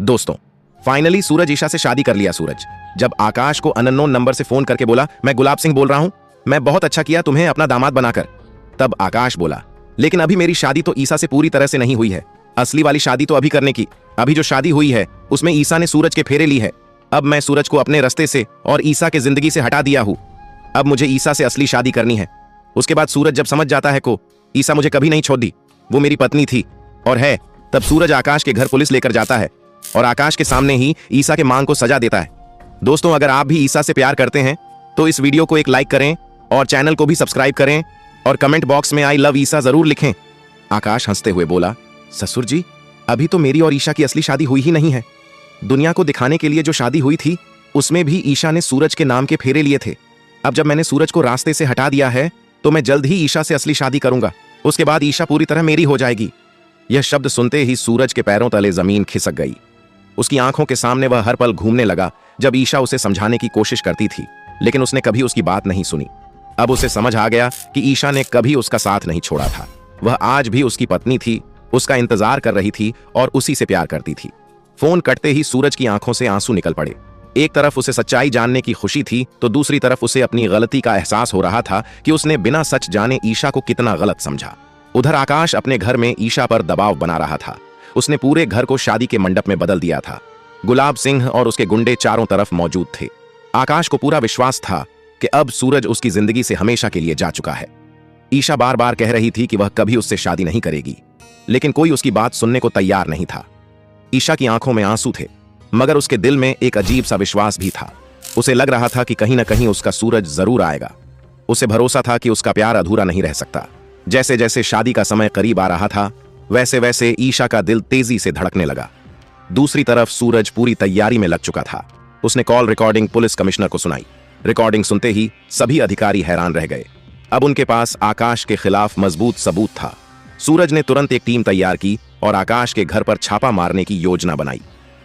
दोस्तों, फाइनली सूरज ईशा से शादी कर लिया। सूरज जब आकाश को अननोन नंबर से फोन करके बोला, मैं गुलाब सिंह बोल रहा हूं, मैं बहुत अच्छा किया तुम्हें अपना दामाद बनाकर, तब आकाश बोला, लेकिन अभी मेरी शादी तो ईशा से पूरी तरह से नहीं हुई है। असली वाली शादी तो अभी करने की। अभी जो शादी हुई है उसमें ईशा ने सूरज के फेरे ली है। अब मैं सूरज को अपने रास्ते से और ईशा के जिंदगी से हटा दिया हूं। अब मुझे ईशा से असली शादी करनी है। उसके बाद सूरज जब समझ जाता है को ईशा मुझे कभी नहीं छोड़ दी, वो मेरी पत्नी थी और है, तब सूरज आकाश के घर पुलिस लेकर जाता है और आकाश के सामने ही ईशा के मांग को सजा देता है। दोस्तों, अगर आप भी ईशा से प्यार करते हैं तो इस वीडियो को एक लाइक करें और चैनल को भी सब्सक्राइब करें और कमेंट बॉक्स में आई लव ईशा जरूर लिखें। आकाश हंसते हुए बोला, ससुर जी, अभी तो मेरी और ईशा की असली शादी हुई ही नहीं है। दुनिया को दिखाने के लिए जो शादी हुई थी उसमें भी ईशा ने सूरज के नाम के फेरे लिए थे। अब जब मैंने सूरज को रास्ते से हटा दिया है तो मैं जल्द ही ईशा से असली शादी करूंगा। उसके बाद ईशा पूरी तरह मेरी हो जाएगी। यह शब्द सुनते ही सूरज के पैरों तले जमीन खिसक गई। उसकी आंखों के सामने वह हर पल घूमने लगा जब ईशा उसे समझाने की कोशिश करती थी, लेकिन उसने कभी उसकी बात नहीं सुनी। अब उसे समझ आ गया कि ईशा ने कभी उसका साथ नहीं छोड़ा था। वह आज भी उसकी पत्नी थी, उसका इंतजार कर रही थी और उसी से प्यार करती थी। फोन कटते ही सूरज की आंखों से आंसू निकल पड़े। एक तरफ उसे सच्चाई जानने की खुशी थी तो दूसरी तरफ उसे अपनी गलती का एहसास हो रहा था कि उसने बिना सच जाने ईशा को कितना गलत समझा। उधर आकाश अपने घर में ईशा पर दबाव बना रहा था। उसने पूरे घर को शादी के मंडप में बदल दिया था। गुलाब सिंह और उसके गुंडे चारों तरफ मौजूद थे। आकाश को पूरा विश्वास था कि अब सूरज उसकी जिंदगी से हमेशा के लिए जा चुका है। ईशा बार बार कह रही थी कि वह कभी उससे शादी नहीं करेगी, लेकिन कोई उसकी बात सुनने को तैयार नहीं था। ईशा की आंखों में आंसू थे, मगर उसके दिल में एक अजीब सा विश्वास भी था। उसे लग रहा था कि कहीं ना कहीं उसका सूरज जरूर आएगा। उसे भरोसा था कि उसका प्यार अधूरा नहीं रह सकता। जैसे जैसे शादी का समय करीब आ रहा था वैसे वैसे ईशा का दिल तेजी से धड़कने लगा। दूसरी तरफ सूरज पूरी तैयारी में लग चुका था। उसने कॉल रिकॉर्डिंग पुलिस कमिश्नर को सुनाई। रिकॉर्डिंग सुनते ही सभी अधिकारी हैरान रह गए। अब उनके पास आकाश के खिलाफ मजबूत सबूत था। सूरज ने तुरंत एक टीम तैयार की और आकाश के घर पर छापा मारने की योजना बनाई।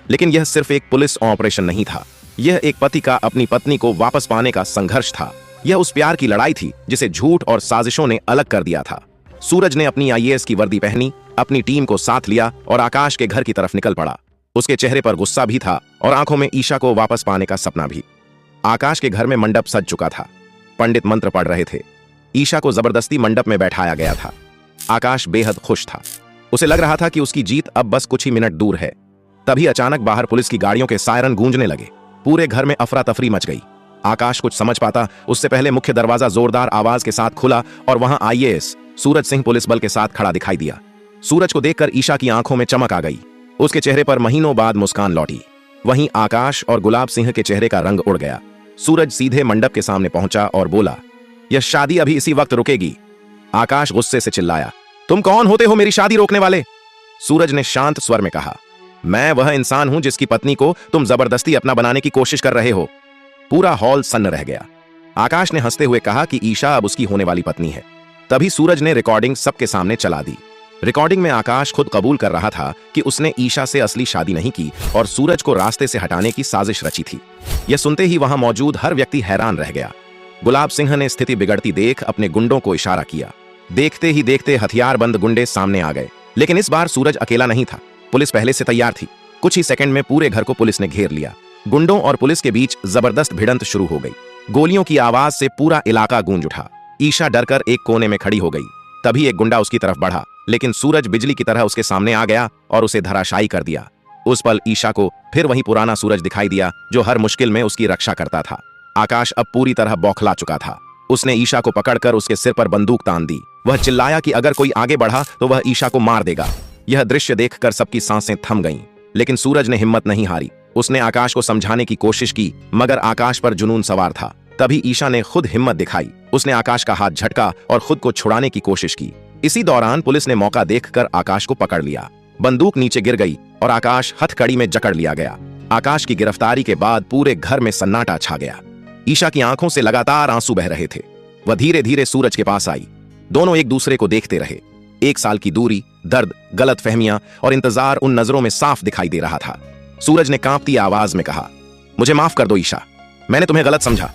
लेकिन यह सिर्फ एक पुलिस ऑपरेशन नहीं था, यह एक पति का अपनी पत्नी को वापस पाने का संघर्ष था। यह उस प्यार की लड़ाई थी जिसे झूठ और साजिशों ने अलग कर दिया था। सूरज ने अपनी आईएएस की वर्दी पहनी, अपनी टीम को साथ लिया और आकाश के घर की तरफ निकल पड़ा। उसके चेहरे पर गुस्सा भी था और आंखों में ईशा को वापस पाने का सपना भी। आकाश के घर में मंडप सज चुका था। पंडित मंत्र पढ़ रहे थे। ईशा को जबरदस्ती मंडप में बैठाया गया था। आकाश बेहद खुश था। उसे लग रहा था कि उसकी जीत अब बस कुछ ही मिनट दूर है। तभी अचानक बाहर पुलिस की गाड़ियों के सायरन गूंजने लगे। पूरे घर में अफरा तफरी मच गई। आकाश कुछ समझ पाता उससे पहले मुख्य दरवाजा जोरदार आवाज के साथ खुला और वहां आईएएस सूरज सिंह पुलिस बल के साथ खड़ा दिखाई दिया। सूरज को देखकर ईशा की आंखों में चमक आ गई। उसके चेहरे पर महीनों बाद मुस्कान लौटी। वहीं आकाश और गुलाब सिंह के चेहरे का रंग उड़ गया। सूरज सीधे मंडप के सामने पहुंचा और बोला, यह शादी अभी इसी वक्त रुकेगी। आकाश गुस्से से चिल्लाया, तुम कौन होते हो मेरी शादी रोकने वाले? सूरज ने शांत स्वर में कहा, मैं वह इंसान हूं जिसकी पत्नी को तुम जबरदस्ती अपना बनाने की कोशिश कर रहे हो। पूरा हॉल सन्न रह गया। आकाश ने हंसते हुए कहा कि ईशा अब उसकी होने वाली पत्नी है। तभी सूरज ने रिकॉर्डिंग सबके सामने चला दी। रिकॉर्डिंग में आकाश खुद कबूल कर रहा था कि उसने ईशा से असली शादी नहीं की और सूरज को रास्ते से हटाने की साजिश रची थी। यह सुनते ही वहां मौजूद हर व्यक्ति हैरान रह गया। गुलाब सिंह ने स्थिति बिगड़ती देख अपने गुंडों को इशारा किया। देखते ही देखते हथियारबंद गुंडे सामने आ गए, लेकिन इस बार सूरज अकेला नहीं था। पुलिस पहले से तैयार थी। कुछ ही सेकंड में पूरे घर को पुलिस ने घेर लिया। गुंडों और पुलिस के बीच जबरदस्त भिड़ंत शुरू हो गई। गोलियों की आवाज से पूरा इलाका गूंज उठा। ईशा डरकर एक कोने में खड़ी हो गई। तभी एक गुंडा उसकी तरफ बढ़ा, लेकिन सूरज बिजली की तरह उसके सामने आ गया और उसे धराशायी कर दिया। उस पल ईशा को फिर वही पुराना सूरज दिखाई दिया जो हर मुश्किल में उसकी रक्षा करता था। आकाश अब पूरी तरह बौखला चुका था। उसने ईशा को पकड़कर उसके सिर पर बंदूक तान दी। वह चिल्लाया कि अगर कोई आगे बढ़ा तो वह ईशा को मार देगा। यह दृश्य देखकर सबकी सांसें थम गईं, लेकिन सूरज ने हिम्मत नहीं हारी। उसने आकाश को समझाने की कोशिश की, मगर आकाश पर जुनून सवार था। तभी ईशा ने खुद हिम्मत दिखाई। उसने आकाश का हाथ झटका और खुद को छुड़ाने की कोशिश की। इसी दौरान पुलिस ने मौका देखकर आकाश को पकड़ लिया। बंदूक नीचे गिर गई और आकाश हथकड़ी में जकड़ लिया गया। आकाश की गिरफ्तारी के बाद पूरे घर में सन्नाटा छा गया। ईशा की आंखों से लगातार आंसू बह रहे थे। वह धीरे धीरे सूरज के पास आई। दोनों एक दूसरे को देखते रहे। 1 साल की दूरी, दर्द, गलतफहमियां और इंतजार उन नजरों में साफ दिखाई दे रहा था। सूरज ने कांपती आवाज में कहा, मुझे माफ कर दो ईशा, मैंने तुम्हें गलत समझा।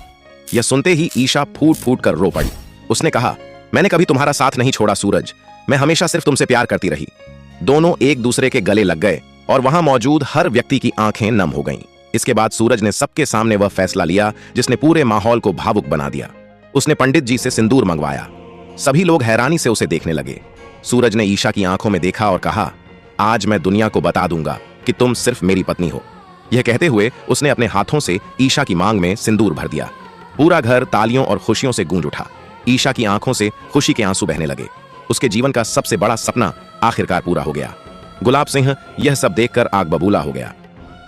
यह सुनते ही ईशा फूट फूट कर रो पड़ी। उसने कहा, मैंने कभी तुम्हारा साथ नहीं छोड़ा सूरज, मैं हमेशा सिर्फ तुमसे प्यार करती रही। दोनों एक दूसरे के गले लग गए और वहां मौजूद हर व्यक्ति की आंखें नम हो गईं। इसके बाद सूरज ने सबके सामने वह फैसला लिया जिसने पूरे माहौल को भावुक बना दिया। उसने पंडित जी से सिंदूर मंगवाया। सभी लोग हैरानी से उसे देखने लगे। सूरज ने ईशा की आंखों में देखा और कहा, आज मैं दुनिया को बता दूंगा कि तुम सिर्फ मेरी पत्नी हो। यह कहते हुए उसने अपने हाथों से ईशा की मांग में सिंदूर भर दिया। पूरा घर तालियों और खुशियों से गूंज उठा। ईशा की आंखों से खुशी के आंसू बहने लगे। उसके जीवन का सबसे बड़ा सपना आखिरकार पूरा हो गया। गुलाब सिंह यह सब देखकर आग बबूला हो गया।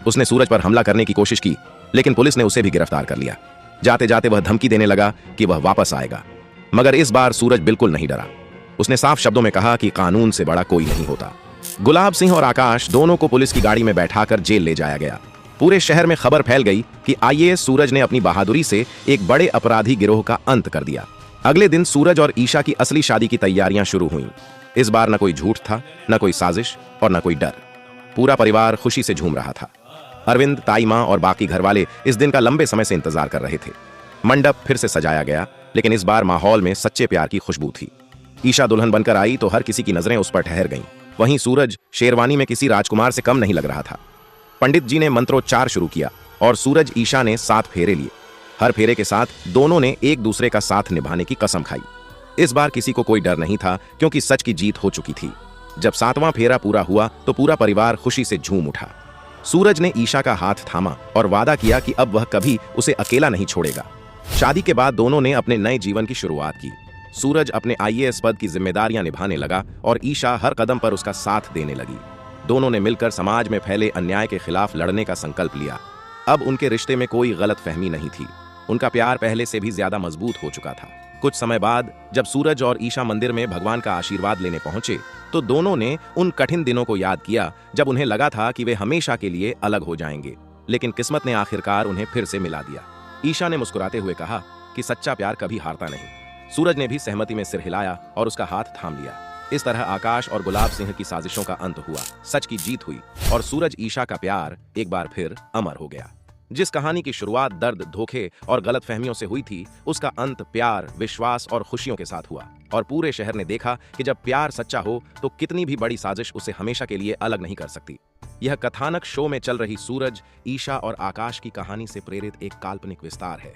उसने सूरज पर हमला करने की कोशिश की, लेकिन पुलिस ने उसे भी गिरफ्तार कर लिया। जाते जाते वह धमकी देने लगा कि वह वापस आएगा, मगर इस बार सूरज बिल्कुल नहीं डरा। उसने साफ शब्दों में कहा कि कानून से बड़ा कोई नहीं होता। गुलाब सिंह और आकाश दोनों को पुलिस की गाड़ी में बैठाकर जेल ले जाया गया। पूरे शहर में खबर फैल गई कि आईएएस सूरज ने अपनी बहादुरी से एक बड़े अपराधी गिरोह का अंत कर दिया। अगले दिन सूरज और ईशा की असली शादी की तैयारियां शुरू हुईं। इस बार न कोई झूठ था, न कोई साजिश और न कोई डर। पूरा परिवार खुशी से झूम रहा था। अरविंद, ताई मां और बाकी घरवाले इस दिन का लंबे समय से इंतजार कर रहे थे। मंडप फिर से सजाया गया, लेकिन इस बार माहौल में सच्चे प्यार की खुशबू थी। ईशा दुल्हन बनकर आई तो हर किसी की नजरें उस पर ठहर गईं। वहीं सूरज शेरवानी में किसी राजकुमार से कम नहीं लग रहा था। पंडित जी ने मंत्रोच्चार शुरू किया और सूरज ईशा ने 7 फेरे लिए। हर फेरे के साथ दोनों ने एक दूसरे का साथ निभाने की कसम खाई। इस बार किसी को कोई डर नहीं था, क्योंकि सच की जीत हो चुकी थी। जब 7वां फेरा पूरा हुआ तो पूरा परिवार खुशी से झूम उठा। सूरज ने ईशा का हाथ थामा और वादा किया कि अब वह कभी उसे अकेला नहीं छोड़ेगा। शादी के बाद दोनों ने अपने नए जीवन की शुरुआत की। सूरज अपने आईएएस पद की जिम्मेदारियां निभाने लगा और ईशा हर कदम पर उसका साथ देने लगी। दोनों ने मिलकर समाज में फैले अन्याय के खिलाफ लड़ने का संकल्प लिया। अब उनके रिश्ते में कोई गलतफहमी नहीं थी। उनका प्यार पहले से भी ज्यादा मजबूत हो चुका था। कुछ समय बाद जब सूरज और ईशा मंदिर में भगवान का आशीर्वाद लेने पहुंचे तो दोनों ने उन कठिन दिनों को याद किया जब उन्हें लगा था कि वे हमेशा के लिए अलग हो जाएंगे, लेकिन किस्मत ने आखिरकार उन्हें फिर से मिला दिया। ईशा ने मुस्कुराते हुए कहा कि सच्चा प्यार कभी हारता नहीं। सूरज ने भी सहमति में सिर हिलाया और उसका हाथ थाम लिया। इस तरह आकाश और गुलाब सिंह की साजिशों का अंत हुआ, सच की जीत हुई और सूरज ईशा का प्यार एक बार फिर अमर हो गया। जिस कहानी की शुरुआत दर्द, धोखे और गलतफहमियों से हुई थी, उसका अंत प्यार, विश्वास और खुशियों के साथ हुआ। और पूरे शहर ने देखा कि जब प्यार सच्चा हो तो कितनी भी बड़ी साजिश उसे हमेशा के लिए अलग नहीं कर सकती। यह कथानक शो में चल रही सूरज, ईशा और आकाश की कहानी से प्रेरित एक काल्पनिक विस्तार है।